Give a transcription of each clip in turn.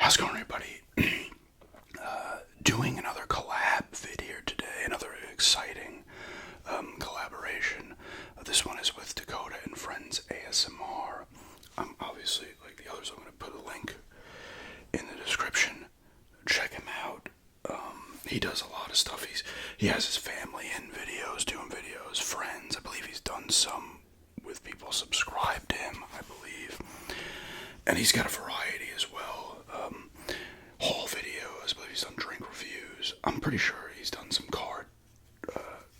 How's it going, everybody? Doing another collab video today, another exciting collaboration. This one is with Dakota and Friends ASMR. Obviously, like the others, I'm going to put a link in the description. Check him out. He does a lot of stuff. He has his family in videos, doing videos, friends. I believe he's done some with people subscribed to him, I believe. And he's got a variety as well. Haul videos, I believe he's done drink reviews. I'm pretty sure he's done some card,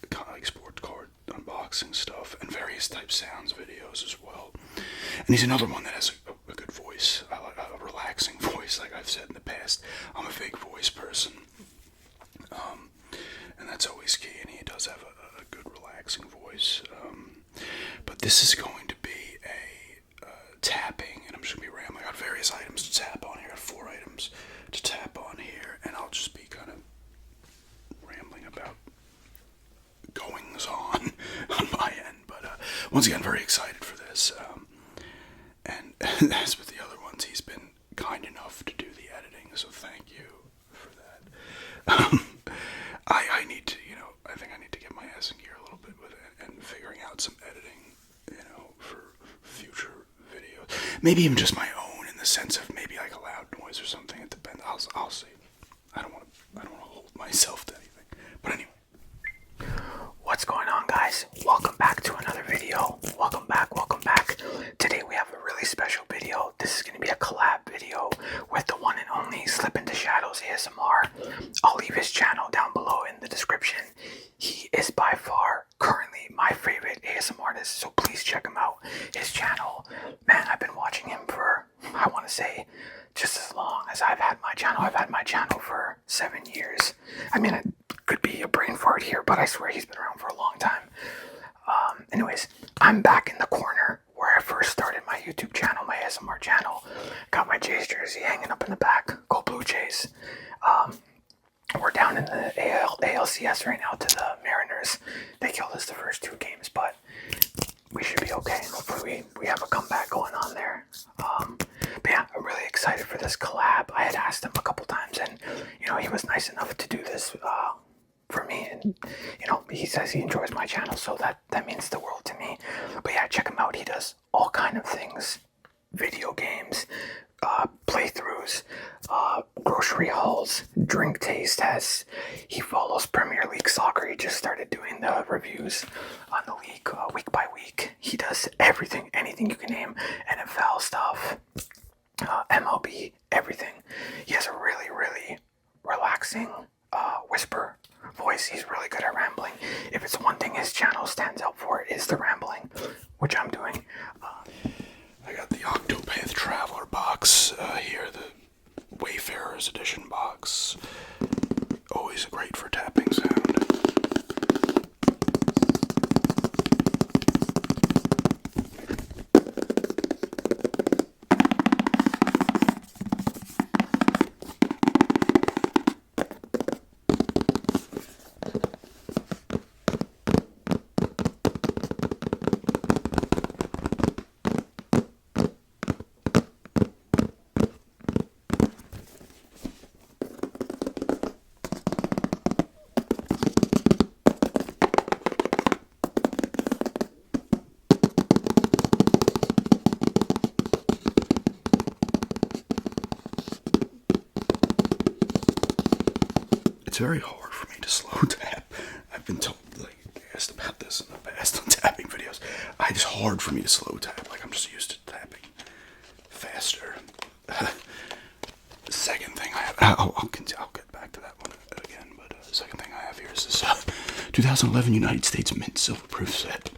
kind of like sports card unboxing stuff, and various type sounds videos as well. And he's another one that has a good voice, a relaxing voice, like I've said in the past. I'm a big voice person, and that's always key, and he does have a good relaxing voice. But this is going to be a tapping, and I'm just going to be rambling. I got various items to tap on here. I got 4 items to tap on here, and I'll just be kind of rambling about goings on my end. But once again, very excited for this. And as with the other ones, he's been kind enough to do the editing, so thank you for that. I need to, I think I need to get my ass in gear a little bit with it and figuring out some editing, for future videos. Maybe even just my own, in the sense of maybe like a loud noise or something. It depends. I'll see. I don't want to hold myself to anything. But anyway. What's going on, guys? Welcome back to another video. Welcome back. Today we have a really special video. This is going to be a collab video with the one and only Slip Into Shadows ASMR. I'll leave his channel down below in the description. He is by far currently my favorite ASMR artist, so please check him out. His channel, man, I've been watching him for, I want to say, just as long as I've had my channel. I've had my channel for 7 years. I mean, it could be a brain fart here, but I swear he's been around for a long time. Anyways, I'm back in the corner where I first started my YouTube channel, my ASMR channel. Got my Jays jersey hanging up in the back. Go Blue Jays. We're down in the ALCS right now to the Mariners. They killed us the first 2 games, but we should be okay. Hopefully we have a comeback going on there. But yeah, I'm really excited for this collab. I had asked him a couple times, and he was nice enough to do this for me, and he says he enjoys my channel, so that means the world to me. But yeah, check him out. He does all kind of things: video games, playthroughs, grocery hauls, drink taste tests. He follows Premier League soccer. He just started doing the reviews on the league week by week. He does everything, anything you can name, NFL stuff, MLB, everything. He has a really, really relaxing whisper voice. He's really good at rambling. If it's one thing his channel stands out for, it is the rambling, which I'm doing. I got the Octopath Traveler box here, the Wayfarer's Edition box. Always great for tapping sound. It's very hard for me to slow tap. I've been told, asked about this in the past on tapping videos. It's hard for me to slow tap. I'm just used to tapping faster. The second thing I have, I'll get back to that one again, but the second thing I have here is this 2011 United States Mint Silver Proof set.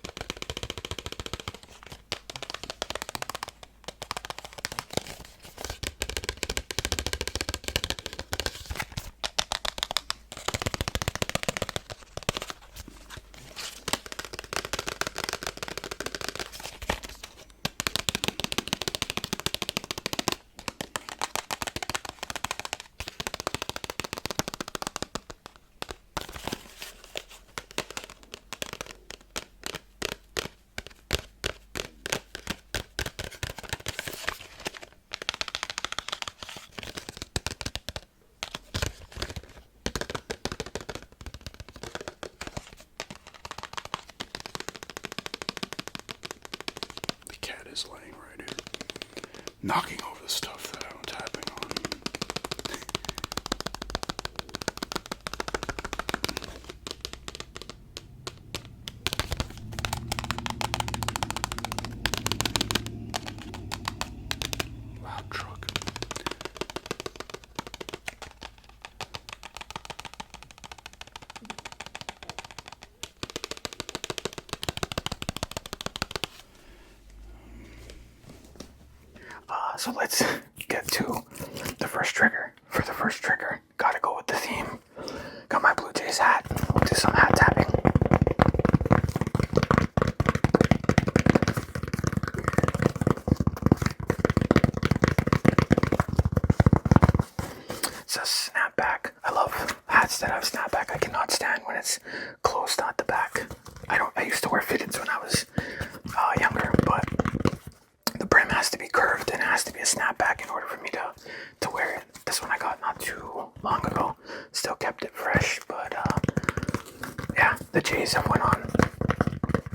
knocking over the stuff that I'm tapping on. Loud truck. So let's get to the first trigger. For the first trigger, gotta go with the theme. Got my Blue Jays hat. We'll do some hat tapping. It's a snapback. I love hats that have snapback. I cannot stand when it's closed at the back. I used to wear fitteds when I was younger, but the brim has to be curved and it has to be a snapback in order for me to wear it. This one I got not too long ago. Still kept it fresh, but yeah, the Jays have went on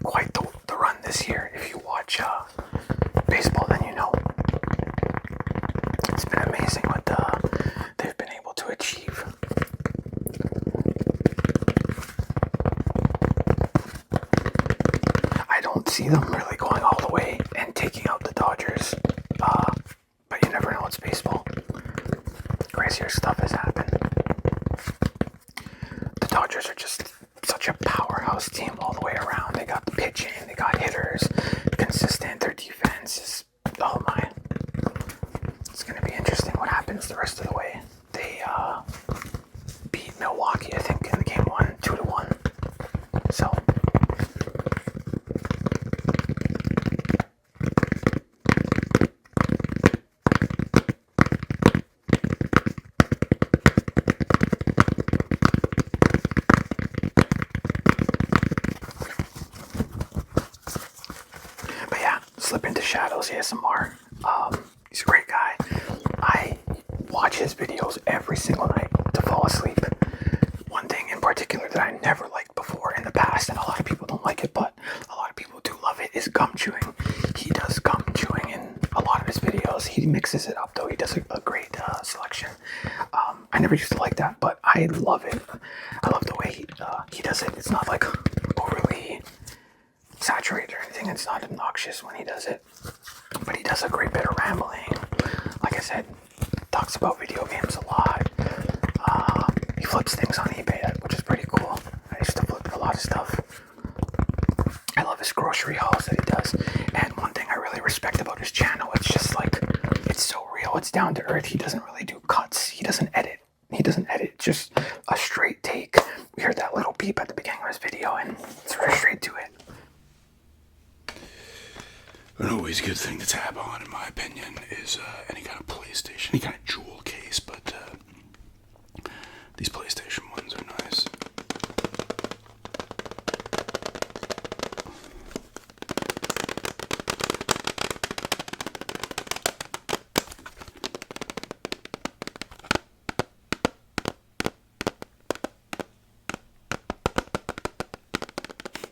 quite the run this year. If you watch baseball, then you know. It's been amazing what they've been able to achieve. I don't see them really going all the way and taking out the Dodgers, but you never know, it's baseball. Crazier stuff has happened. The Dodgers are just such a powerhouse team all the way around. They got the pitching, they got hitters, consistent, their defense is, oh my. It's going to be interesting what happens the rest of the way. They beat Milwaukee, I think, in the game 1, 2-1. So but yeah, Slip Into Shadows ASMR. He's a great guy. I watch his videos every single night to fall asleep. One thing in particular that I never liked before in the past, and a lot of people don't like it, but a lot of people do love it, is gum chewing. He does gum chewing in a lot of his videos. He mixes it up though. He does a great selection. I never used to like that, but I love it. I love the way he does it. It's not like overly saturated or anything. It's not obnoxious when he does it, but he does a great bit of rambling. Like I said, talks about video games a lot. He flips things on eBay, which is pretty cool. I used to flip a lot of stuff. I love his grocery hauls that he does. And one thing I really respect about his channel, it's just like, it's so real, it's down to earth. He doesn't really do cuts. He doesn't edit, just a straight take. We heard that little beep at the beginning of his video and it's very straight to it. An always good thing to tap on, in my opinion, is any kind of PlayStation, any kind of jewel case, but these PlayStation ones are nice.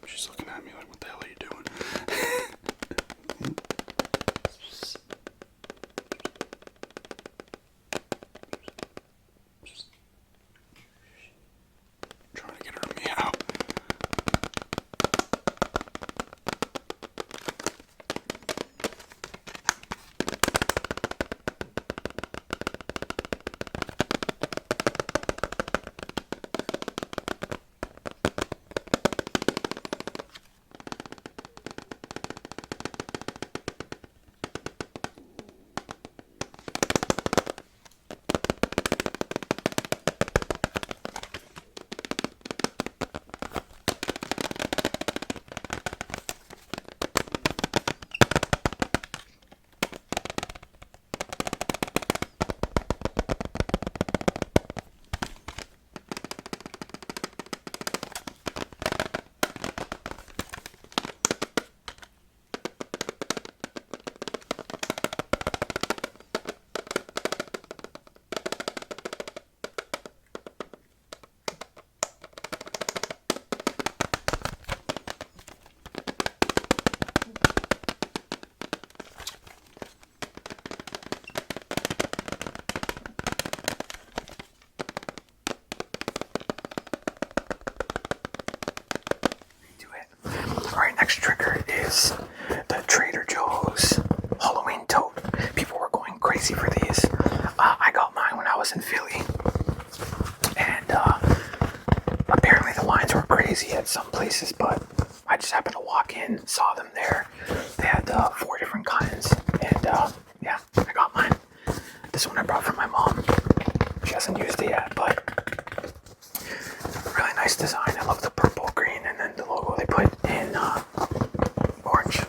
She's looking at me like, what the hell are you doing? next trigger is the Trader Joe's Halloween tote. People were going crazy for these. I got mine when I was in Philly, and apparently the lines were crazy at some places, but I just happened to walk in, saw them there. They had 4 different kinds, and yeah, I got mine. This one I brought from my mom. She hasn't used it yet, but really nice design. I love the purple, green, and then the logo they put in orange.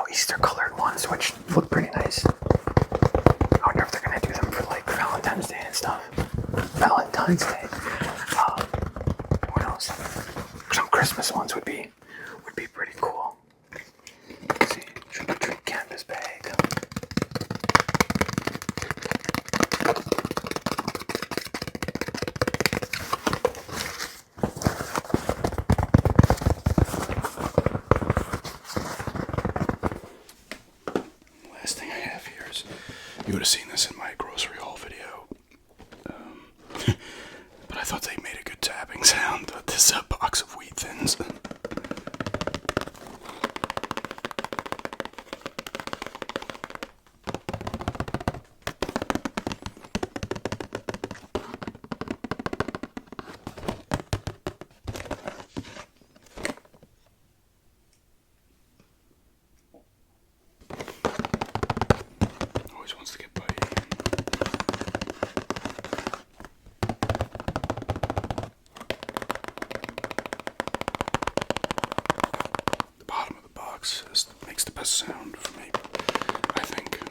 Easter colored ones, which look pretty nice. I wonder if they're gonna do them for like Valentine's Day and stuff. Valentine's Day. Who knows? Some Christmas ones would be pretty cool. Let's see, trick or treat canvas bag. You would have seen this in my grocery haul video, but I thought they made a good tapping sound. This is a box of Wheat Thins. Wants to get by. The bottom of the box makes the best sound for me, I think.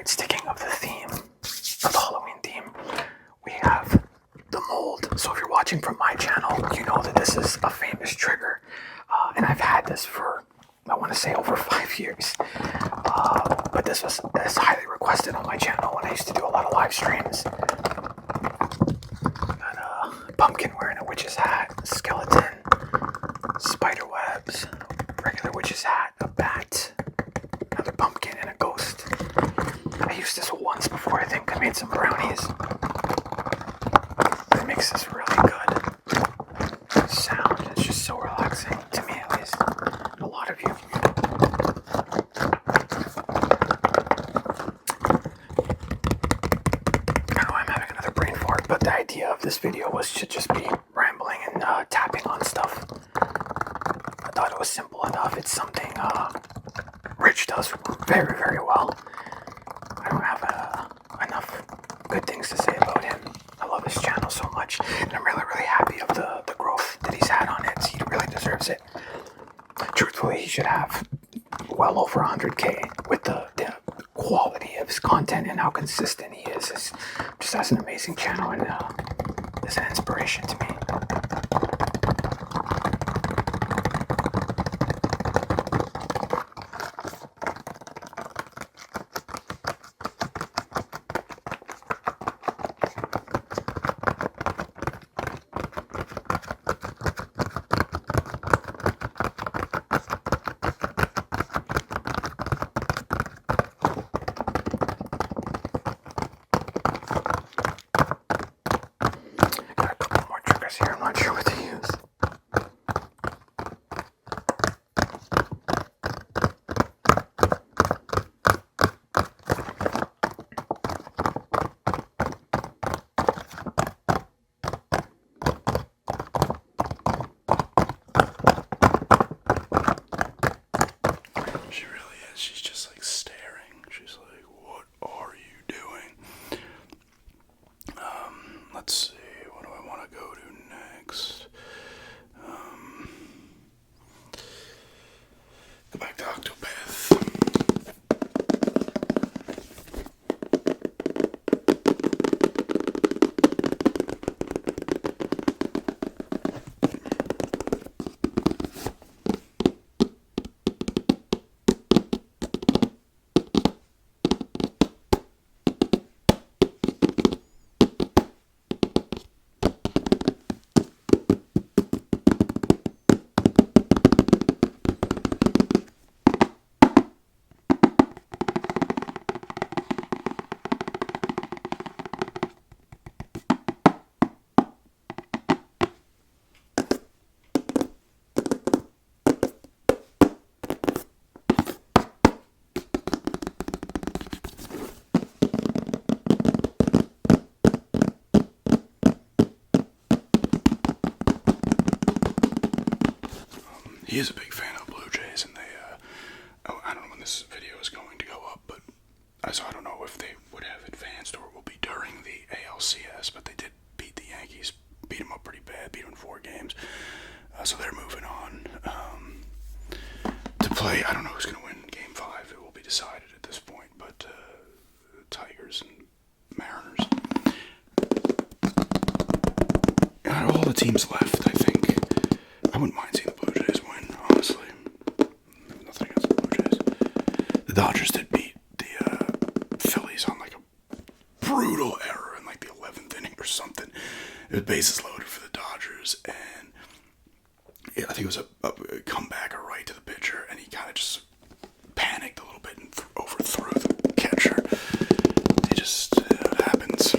Sticking of the theme, of the Halloween theme, we have the mold. So if you're watching from my channel, you know that this is a famous trigger, and I've had this for, I want to say, over 5 years. But this was highly requested on my channel when I used to do a lot of live streams. Got a pumpkin wearing a witch's hat, a skeleton, spider webs, regular witch's hat, a bat, another pumpkin, and a ghost. I used this once before. I think I made some brownies. It makes this really good sound. It's just so relaxing, to me at least. A lot of you. I know I'm having another brain fart, but the idea of this video was to just be rambling and tapping on stuff. I thought it was simple enough. It's something Rich does very, very well. I don't have enough good things to say about him. I love his channel so much, and I'm really, really happy of the growth that he's had on it. He really deserves it. Truthfully, he should have well over 100K with the quality of his content and how consistent he is. Just has an amazing channel, and is an inspiration to me. is a big fan of the Blue Jays, and they, I don't know when this video is going to go up, but so I don't know if they would have advanced or it will be during the ALCS, but they did beat the Yankees, beat them up pretty bad, beat them in 4 games, so they're moving on to play. I don't know who's going to win Game 5. It will be decided at this point, but Tigers and Mariners. All the teams left, I think. I wouldn't mind seeing the Blue Jays win, honestly. Nothing against the Blue Jays. The Dodgers did beat the Phillies on like a brutal error in like the 11th inning or something. It was bases loaded for the Dodgers, and I think it was a comeback, a right to the pitcher, and he kind of just panicked a little bit and overthrew the catcher. It just it happens.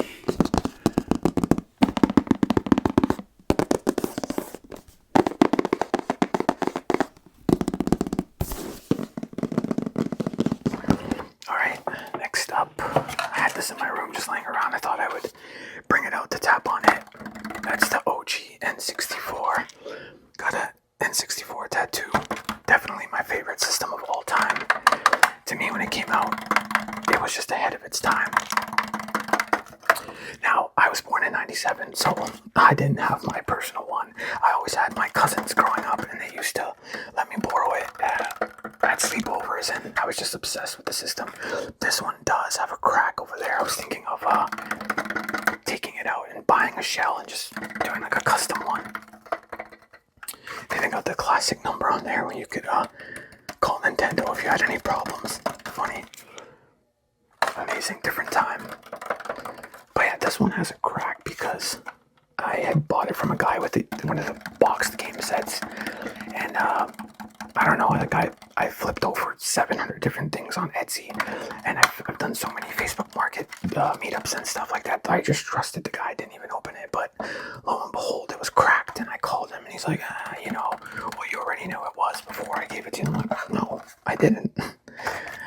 I had this in my room just laying around. I thought I would bring it out to tap on it. That's the OG N64. Got a N64 tattoo. Definitely my favorite system of all time. To me, when it came out, it was just ahead of its time. Now, I was born in 97, so I didn't have my personal one. I always had my cousins growing up, and they used to let me borrow it at sleepovers, and I was just obsessed with the system. This one does have a crack over there. I was thinking of taking it out and buying a shell and just doing like a custom one. They think of the classic number on there when you could call Nintendo if you had any problems. Funny. Amazing, different time. But yeah, this one has a crack because I had bought it from a guy with one of the boxed game sets, and I don't know, I flipped over 700 different things on Etsy, and I've done so many Facebook Market meetups and stuff like that. I just trusted the guy, didn't even open it, but lo and behold, it was cracked, and I called him, and he's like, well, you already knew it was before I gave it to you. I'm like, no, I didn't.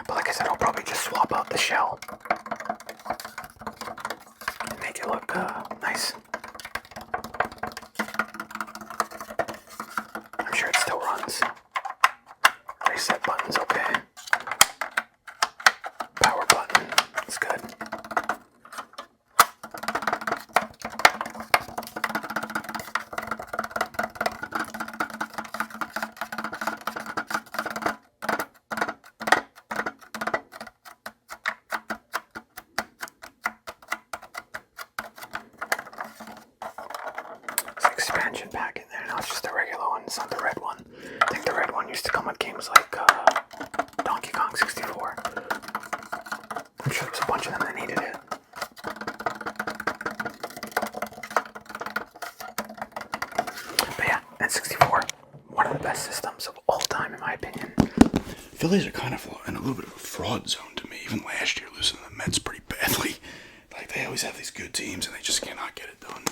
But like I said, I'll probably just swap out the shell and make it look nice. I'm sure it still runs. Reset button's okay. Power button, it's good. Expansion pack in there. Now it's just the regular one. It's not the red one. I think the red one used to come with games like Donkey Kong 64. I'm sure there was a bunch of them that needed it. But yeah, N64, one of the best systems of all time in my opinion. Phillies are kind of in a little bit of a fraud zone to me. Even last year, losing to the Mets pretty badly. Like, they always have these good teams and they just cannot get it done.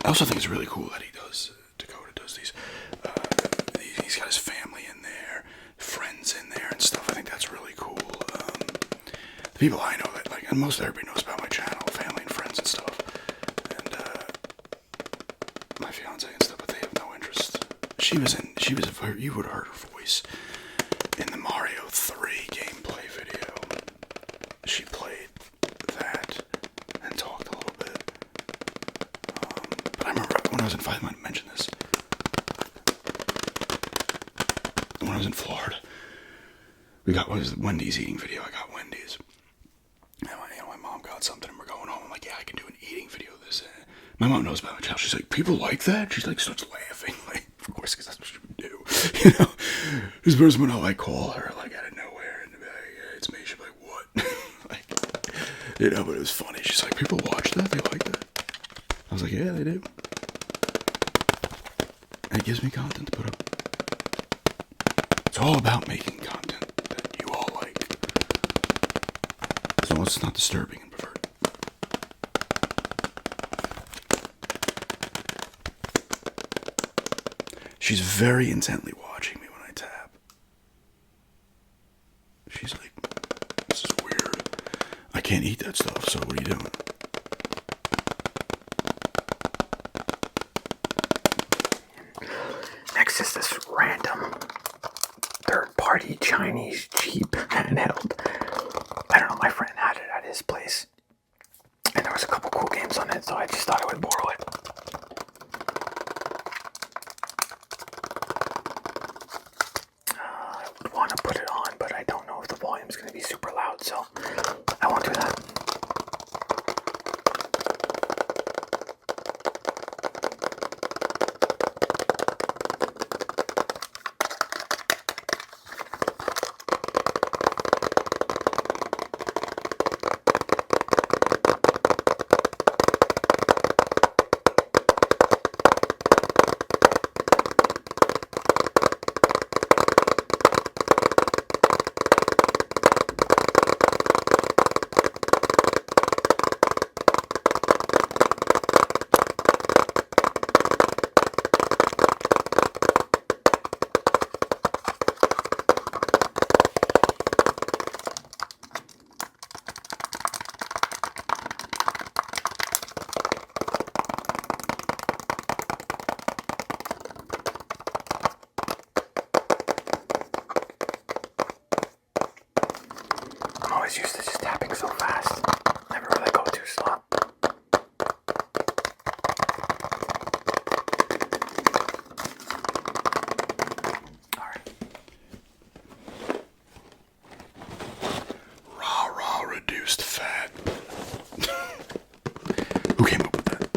I also think it's really cool that Dakota does these, he's got his family in there, friends in there and stuff. I think that's really cool. The people I know that, like, and most everybody knows about my channel, family and friends and stuff, and my fiance and stuff, but they have no interest. You would have heard her voice in the Mario 3 gameplay video. She played that and talked a little bit. But I remember when I was in I might have mentioned this. When I was in Florida, we got Wendy's eating video. I got Wendy's. And my mom got something and we're going home. I'm like, yeah, I can do an eating video of this. My mom knows about my channel. She's like, people like that? She's like, starts laughing. Like, of course, because that's what she would do. You know? This person would know I call her, like, out of nowhere. And be like, yeah, it's me. She'd be like, what? Like, you know, but it was funny. She's like, people watch that? They like that? I was like, yeah, they do. And it gives me content to put up. It's all about making content that you all like. As long as it's not disturbing and perverted. She's very intently watching me when I tap. She's like, this is weird. I can't eat that stuff, so what are you doing? just this random third-party Chinese cheap handheld. I don't know, my friend had it at his place, and there was a couple cool games on it, so I just thought I would borrow it. I would want to put it on, but I don't know if the volume's going to be super loud, so I won't do that. I'm always used to just tapping so fast. Never really go too slow. Alright. Raw, reduced fat. Who came up with that?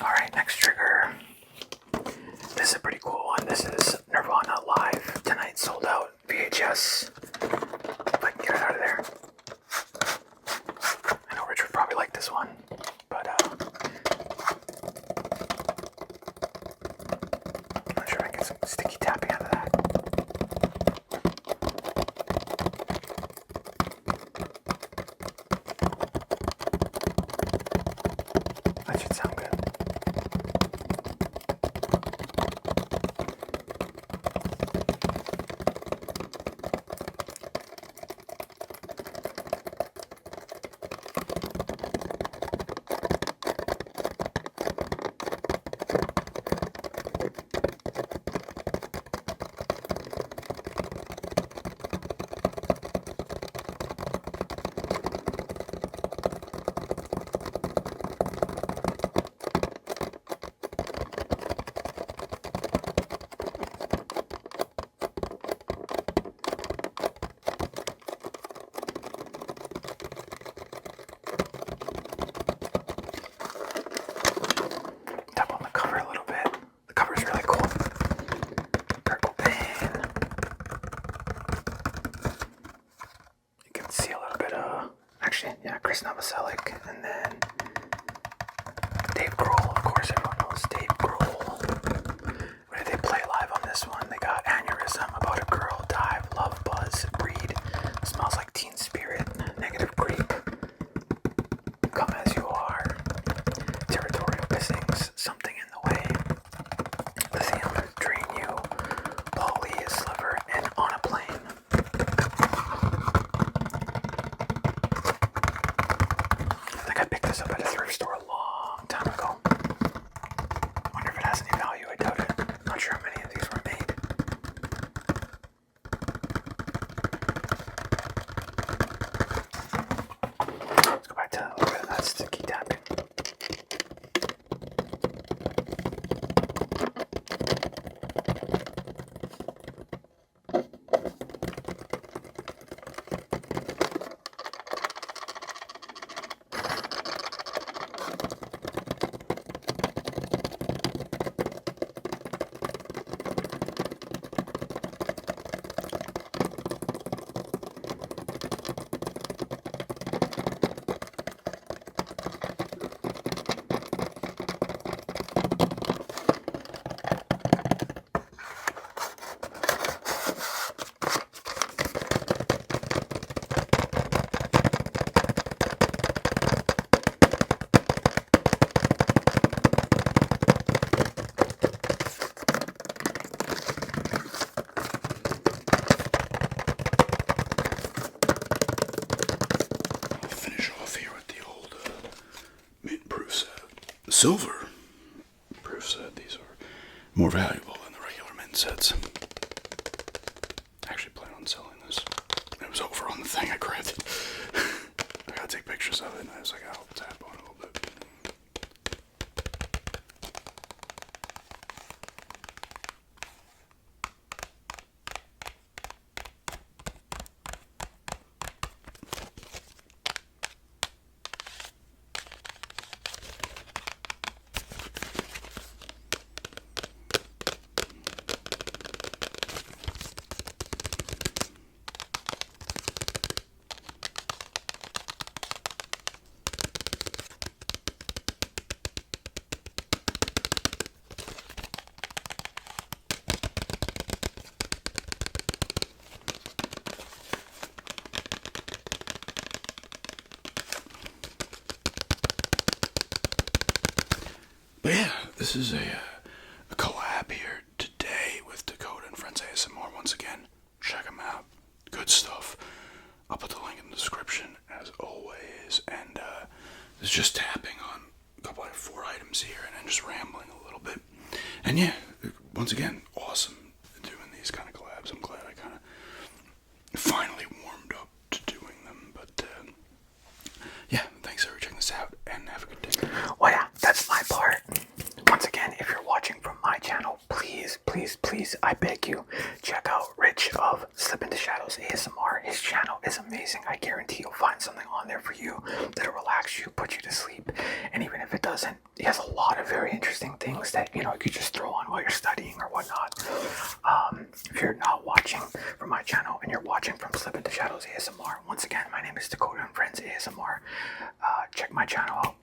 Alright, next trigger. This is a pretty cool one. This is Nirvana Live Tonight Sold Out VHS. If I can get it out of there. I know Rich would probably like this one, but I'm not sure if I can get some sticky tapping out of that. That should sound good. Tap on the cover a little bit. The cover is really cool. Purple pain. You can see a little bit of, actually, yeah, Chris Novoselic, and then Dave Grohl. Of course, everyone knows Dave Grohl. What did they play live on this one? They got Aneurysm, About a Girl, Dive, Love Buzz, Breed, Smells Like Teen Spirit, Negative Creep, Come As You Are, Territorial Pissings, Something in the Way, Lithium, Drain You, Polly, Sliver, and On a Plane. I think I picked this up at a thrift store a long time ago. Wonder if it has any value. I doubt it. Not sure how many of these were made. Let's go back to a little bit of that sticky tapping. silver. Proof said these are more valuable than the regular mint sets. I actually plan on selling this. It was over on the thing, I grabbed it. I gotta take pictures of it, and I was like, I'll tap on it a little bit. But yeah, this is a collab here today with Dakota and Friends ASMR. Once again, check them out. Good stuff. I'll put the link in the description as always. And it's just tapping on a couple of 4 items here and then just rambling a little bit. And yeah, once again, awesome doing these kind of collabs. I'm glad I kind of finally warmed up to doing them. But yeah, thanks for checking this out and have a good day. Well, yeah, that's my part. Once again, if you're watching from my channel, please, please, please, I beg you, check out Rich of Slip Into Shadows ASMR. His channel is amazing. I guarantee you'll find something on there for you that'll relax you, put you to sleep. And even if it doesn't, he has a lot of very interesting things that, you could just throw on while you're studying or whatnot. If you're not watching from my channel and you're watching from Slip Into Shadows ASMR, once again, my name is Dakota and Friends ASMR. Check my channel out.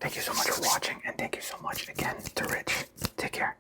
Thank you so much for watching, and thank you so much again to Rich. Take care.